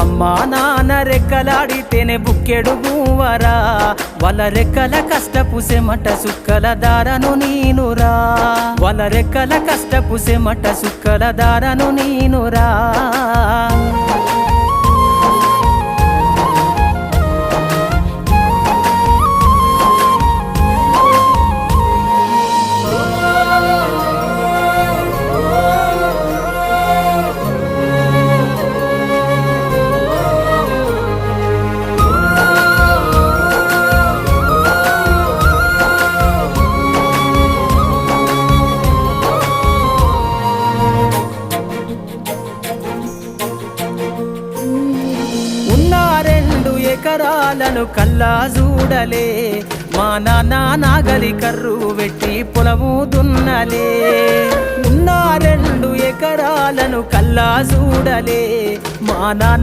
అమ్మా నాన్న రెక్కలాడితేనే బుక్కెడు గువ్వరా, వాళ్ళ రెక్కల కష్టపు సెమట సుక్కల దారను నీనురా, వాళ్ళ రెక్కల కష్టపు సెమట సుక్కల దారను నీనురా. ఎకరాలను కల్లా చూడలే, మా నాన్న నాగలి కర్రు వెట్టి పొలము దున్నలే. ఉన్న 2 ఎకరాలను కల్లా చూడలే, మా నాన్న